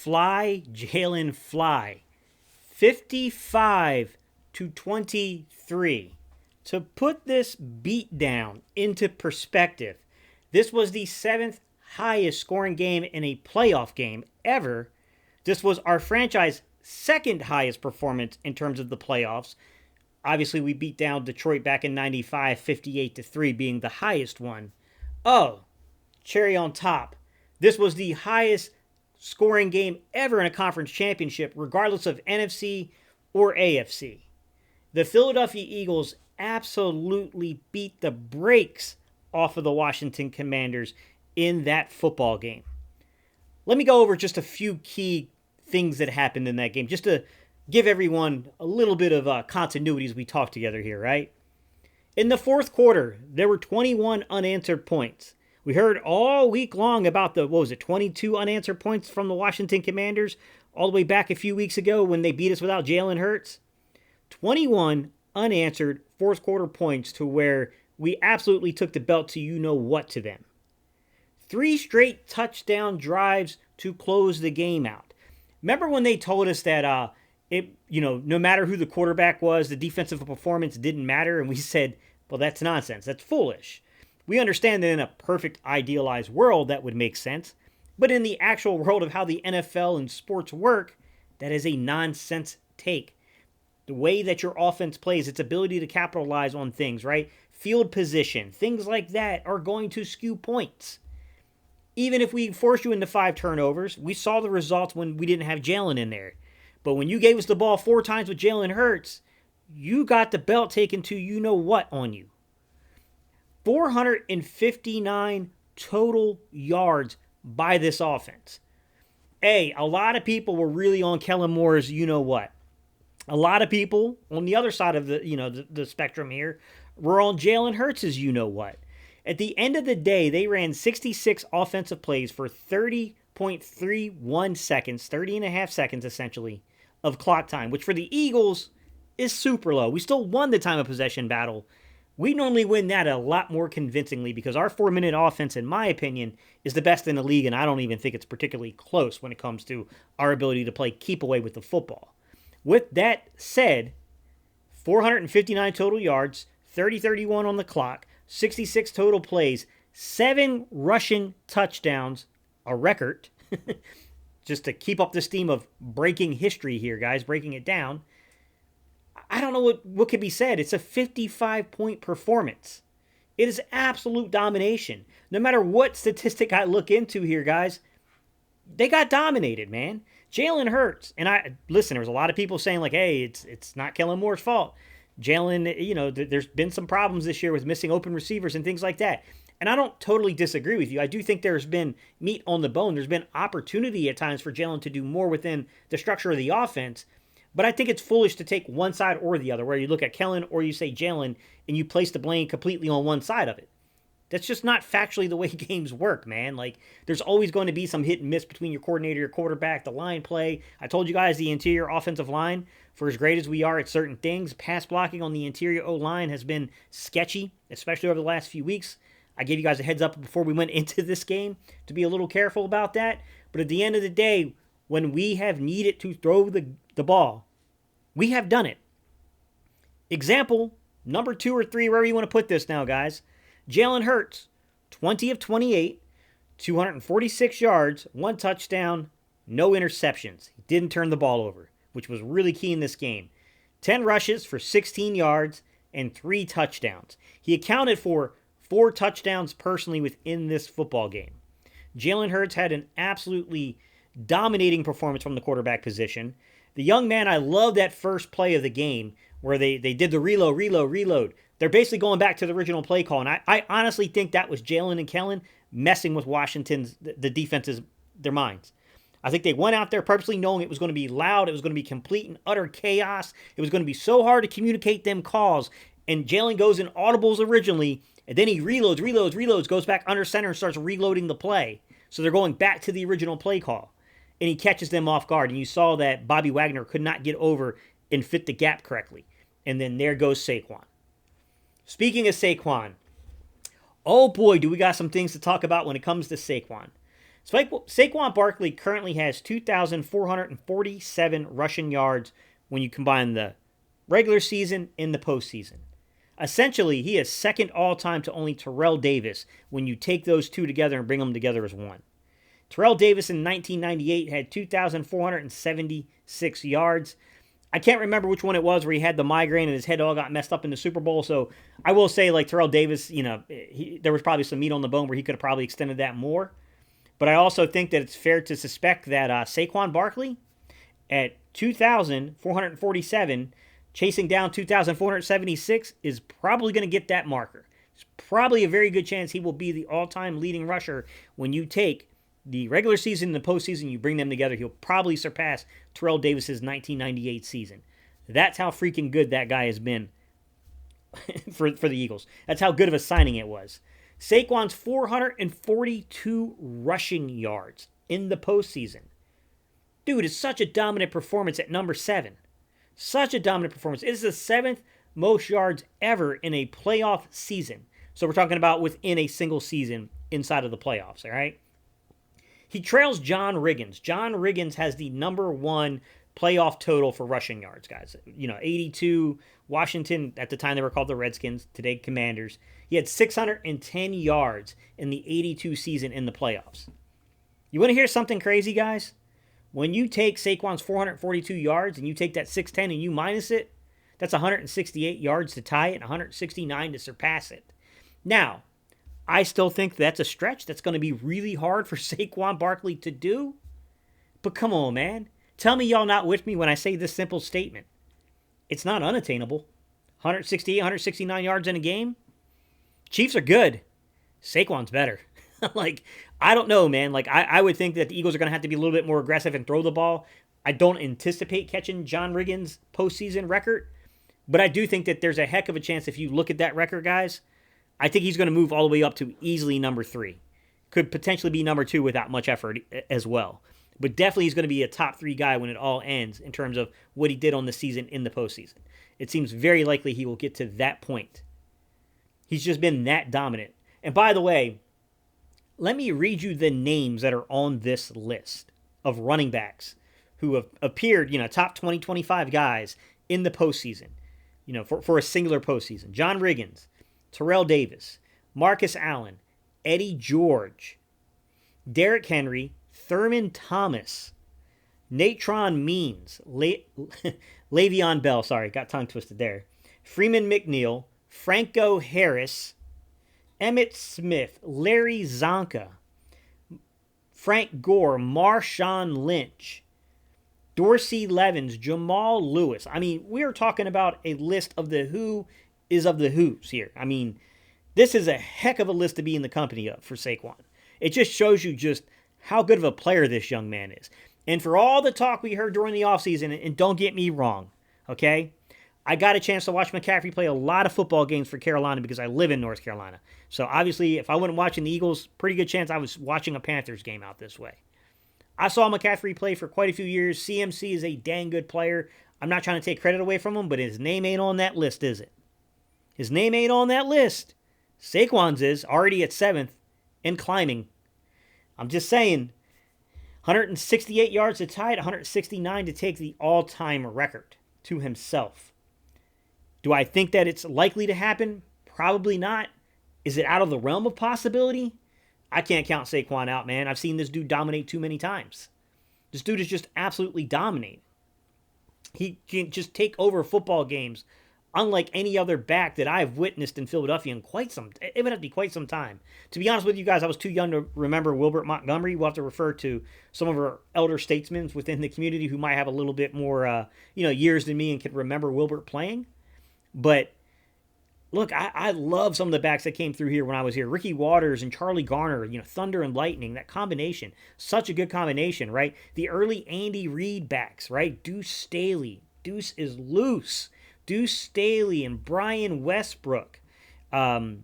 Fly, Jalen, fly. 55-23. To put this beatdown into perspective, this was the 7th highest scoring game in a playoff game ever. This was our franchise second highest performance in terms of the playoffs. Obviously, we beat down Detroit back in 95, 58-3 being the highest one. Oh, cherry on top. This was the highest scoring game ever in a conference championship, regardless of NFC or AFC. The Philadelphia Eagles absolutely beat the brakes off of the Washington Commanders in that football game. Let me go over just a few key things that happened in that game, just to give everyone a little bit of continuity as we talk together here, right? In the fourth quarter, there were 21 unanswered points. We heard all week long about 22 unanswered points from the Washington Commanders all the way back a few weeks ago when they beat us without Jalen Hurts. 21 unanswered fourth quarter points to where we absolutely took the belt to you-know-what to them. 3 straight touchdown drives to close the game out. Remember when they told us that no matter who the quarterback was, the defensive performance didn't matter, and we said, well, that's nonsense. That's foolish. We understand that in a perfect idealized world that would make sense, but in the actual world of how the NFL and sports work, that is a nonsense take. The way that your offense plays, its ability to capitalize on things, right? Field position, things like that are going to skew points. Even if we force you into 5 turnovers, we saw the results when we didn't have Jalen in there. But when you gave us the ball 4 times with Jalen Hurts, you got the belt taken to you-know-what on you. 459 total yards by this offense. A lot of people were really on Kellen Moore's you-know-what. A lot of people on the other side of the spectrum here were on Jalen Hurts' you-know-what. At the end of the day, they ran 66 offensive plays for 30.31 seconds, 30 and a half seconds essentially, of clock time, which for the Eagles is super low. We still won the time of possession battle. We normally win that a lot more convincingly because our 4-minute offense, in my opinion, is the best in the league, and I don't even think it's particularly close when it comes to our ability to play keep away with the football. With that said, 459 total yards, 30-31 on the clock, 66 total plays, 7 rushing touchdowns, a record, just to keep up this theme of breaking history here, guys, breaking it down. I don't know what could be said. It's a 55-point performance. It is absolute domination. No matter what statistic I look into here, guys, they got dominated, man. Jalen Hurts, and there was a lot of people saying like, hey, it's not Kellen Moore's fault. Jalen, there's been some problems this year with missing open receivers and things like that. And I don't totally disagree with you. I do think there's been meat on the bone. There's been opportunity at times for Jalen to do more within the structure of the offense. But I think it's foolish to take one side or the other, where you look at Kellen or you say Jalen and you place the blame completely on one side of it. That's just not factually the way games work, man. Like, there's always going to be some hit and miss between your coordinator, your quarterback, the line play. I told you guys the interior offensive line, for as great as we are at certain things, pass blocking on the interior O-line has been sketchy, especially over the last few weeks. I gave you guys a heads up before we went into this game to be a little careful about that. But at the end of the day, when we have needed to throw the ball, we have done it. Example, number 2 or 3, wherever you want to put this now, guys. Jalen Hurts, 20 of 28, 246 yards, 1 touchdown, no interceptions. He didn't turn the ball over, which was really key in this game. 10 rushes for 16 yards and 3 touchdowns. He accounted for 4 touchdowns personally within this football game. Jalen Hurts had an absolutely dominating performance from the quarterback position. The young man, I love that first play of the game where they did the reload. They're basically going back to the original play call, and I honestly think that was Jalen and Kellen messing with the defense's, their minds. I think they went out there purposely knowing it was going to be loud, it was going to be complete and utter chaos, it was going to be so hard to communicate them calls, and Jalen goes in audibles originally, and then he reloads, goes back under center and starts reloading the play. So they're going back to the original play call, and he catches them off guard, and you saw that Bobby Wagner could not get over and fit the gap correctly. And then there goes Saquon. Speaking of Saquon, oh boy, do we got some things to talk about when it comes to Saquon. Saquon Barkley currently has 2,447 rushing yards when you combine the regular season and the postseason. Essentially, he is second all-time to only Terrell Davis when you take those two together and bring them together as one. Terrell Davis in 1998 had 2,476 yards. I can't remember which one it was where he had the migraine and his head all got messed up in the Super Bowl. So I will say, like, Terrell Davis, there was probably some meat on the bone where he could have probably extended that more. But I also think that it's fair to suspect that Saquon Barkley at 2,447, chasing down 2,476, is probably going to get that marker. It's probably a very good chance he will be the all-time leading rusher when you take the regular season and the postseason, you bring them together. He'll probably surpass Terrell Davis's 1998 season. That's how freaking good that guy has been for the Eagles. That's how good of a signing it was. Saquon's 442 rushing yards in the postseason. Dude, it's such a dominant performance at number 7. Such a dominant performance. It is the 7th most yards ever in a playoff season. So we're talking about within a single season inside of the playoffs, all right? He trails John Riggins. John Riggins has the number 1 playoff total for rushing yards, guys. 82. Washington, at the time they were called the Redskins, today Commanders. He had 610 yards in the 82 season in the playoffs. You want to hear something crazy, guys? When you take Saquon's 442 yards and you take that 610 and you minus it, that's 168 yards to tie it and 169 to surpass it. Now, I still think that's a stretch that's going to be really hard for Saquon Barkley to do. But come on, man. Tell me y'all not with me when I say this simple statement. It's not unattainable. 168, 169 yards in a game. Chiefs are good. Saquon's better. I don't know, man. I would think that the Eagles are going to have to be a little bit more aggressive and throw the ball. I don't anticipate catching John Riggins' postseason record. But I do think that there's a heck of a chance if you look at that record, guys. I think he's going to move all the way up to easily number 3. Could potentially be number 2 without much effort as well. But definitely he's going to be a top 3 guy when it all ends in terms of what he did on the season in the postseason. It seems very likely he will get to that point. He's just been that dominant. And by the way, let me read you the names that are on this list of running backs who have appeared, top 20, 25 guys in the postseason, for a singular postseason. John Riggins, Terrell Davis, Marcus Allen, Eddie George, Derrick Henry, Thurman Thomas, Natron Means, Le'Veon Bell, got tongue twisted there, Freeman McNeil, Franco Harris, Emmitt Smith, Larry Zonka, Frank Gore, Marshawn Lynch, Dorsey Levens, Jamal Lewis. I mean, we are talking about a list of the who is of the who's here. I mean, this is a heck of a list to be in the company of for Saquon. It just shows you just how good of a player this young man is. And for all the talk we heard during the offseason, and don't get me wrong, okay? I got a chance to watch McCaffrey play a lot of football games for Carolina because I live in North Carolina. So obviously, if I wasn't watching the Eagles, pretty good chance I was watching a Panthers game out this way. I saw McCaffrey play for quite a few years. CMC is a dang good player. I'm not trying to take credit away from him, but his name ain't on that list, is it? His name ain't on that list. Saquon's is, already at 7th and climbing. I'm just saying, 168 yards to tie it, 169 to take the all-time record to himself. Do I think that it's likely to happen? Probably not. Is it out of the realm of possibility? I can't count Saquon out, man. I've seen this dude dominate too many times. This dude is just absolutely dominating. He can just take over football games unlike any other back that I've witnessed in Philadelphia in it would have to be quite some time. To be honest with you guys, I was too young to remember Wilbert Montgomery. We'll have to refer to some of our elder statesmen within the community who might have a little bit more, years than me and can remember Wilbert playing. But look, I love some of the backs that came through here when I was here. Ricky Waters and Charlie Garner, Thunder and Lightning, that combination. Such a good combination, right? The early Andy Reid backs, right? Deuce Staley. Deuce is loose. Deuce Staley and Brian Westbrook. Correll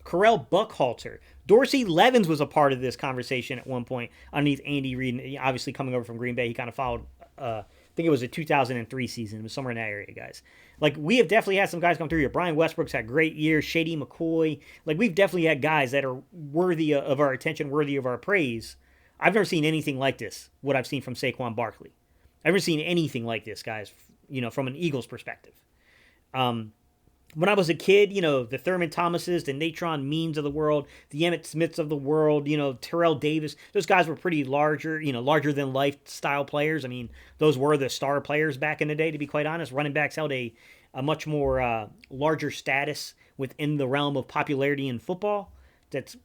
Buckhalter. Dorsey Levens was a part of this conversation at one point underneath Andy Reid. Obviously, coming over from Green Bay, he kind of followed think it was a 2003 season. It was somewhere in that area, guys. Like, we have definitely had some guys come through here. Brian Westbrook's had great years. Shady McCoy. Like, we've definitely had guys that are worthy of our attention, worthy of our praise. I've never seen anything like this, what I've seen from Saquon Barkley. I've never seen anything like this, guys, from an Eagles perspective. When I was a kid, the Thurman Thomases, the Natron Means of the world, the Emmitt Smiths of the world, Terrell Davis, those guys were pretty larger than life style players. I mean, those were the star players back in the day, to be quite honest. Running backs held a much more larger status within the realm of popularity in football. That's,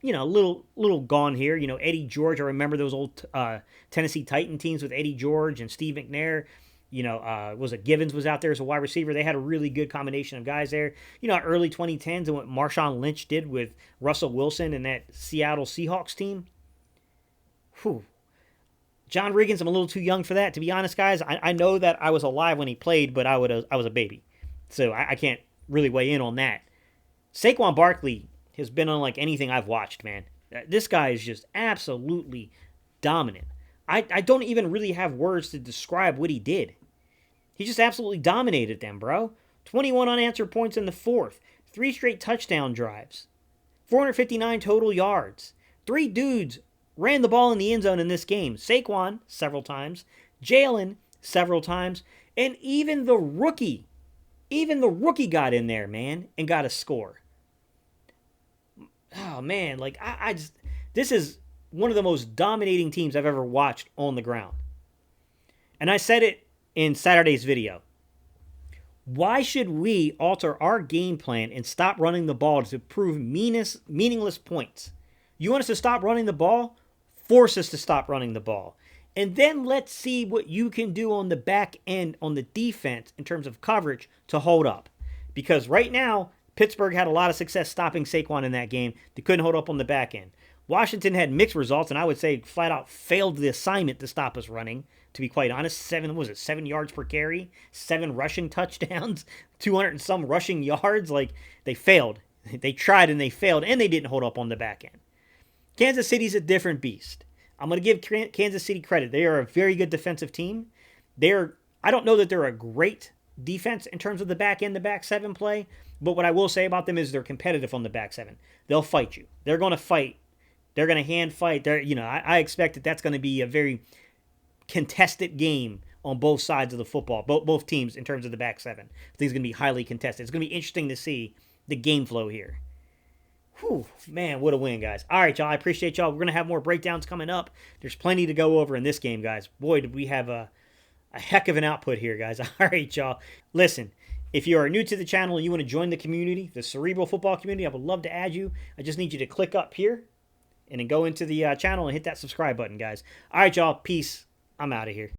a little gone here. Eddie George, I remember those old Tennessee Titan teams with Eddie George and Steve McNair. Was it Givens was out there as a wide receiver? They had a really good combination of guys there. Early 2010s and what Marshawn Lynch did with Russell Wilson and that Seattle Seahawks team. Whew. John Riggins, I'm a little too young for that, to be honest, guys. I know that I was alive when he played, but I was a baby. So I can't really weigh in on that. Saquon Barkley has been unlike anything I've watched, man. This guy is just absolutely dominant. I don't even really have words to describe what he did. He just absolutely dominated them, bro. 21 unanswered points in the fourth. 3 straight touchdown drives. 459 total yards. 3 dudes ran the ball in the end zone in this game. Saquon, several times. Jalen, several times. And even the rookie got in there, man, and got a score. Oh, man, like, this is one of the most dominating teams I've ever watched on the ground. And I said it in Saturday's video. Why should we alter our game plan and stop running the ball to prove meaningless points? You want us to stop running the ball? Force us to stop running the ball. And then let's see what you can do on the back end on the defense in terms of coverage to hold up. Because right now, Pittsburgh had a lot of success stopping Saquon in that game. They couldn't hold up on the back end. Washington had mixed results, and I would say flat out failed the assignment to stop us running, to be quite honest. 7 yards per carry, 7 rushing touchdowns, 200 and some rushing yards. Like, they failed. They tried and they failed, and they didn't hold up on the back end. Kansas City's a different beast. I'm going to give Kansas City credit. They are a very good defensive team. I don't know that they're a great defense in terms of the back end, the back seven play, but what I will say about them is they're competitive on the back seven. They'll fight you. They're going to fight. They're going to hand fight. I expect that's going to be a very contested game on both sides of the football, both teams in terms of the back seven. I think it's going to be highly contested. It's going to be interesting to see the game flow here. Whew, man, what a win, guys. All right, y'all, I appreciate y'all. We're going to have more breakdowns coming up. There's plenty to go over in this game, guys. Boy, did we have a heck of an output here, guys. All right, y'all. Listen, if you are new to the channel and you want to join the community, the Cerebral Football community, I would love to add you. I just need you to click up here and then go into the channel and hit that subscribe button, guys. All right, y'all. Peace. I'm out of here.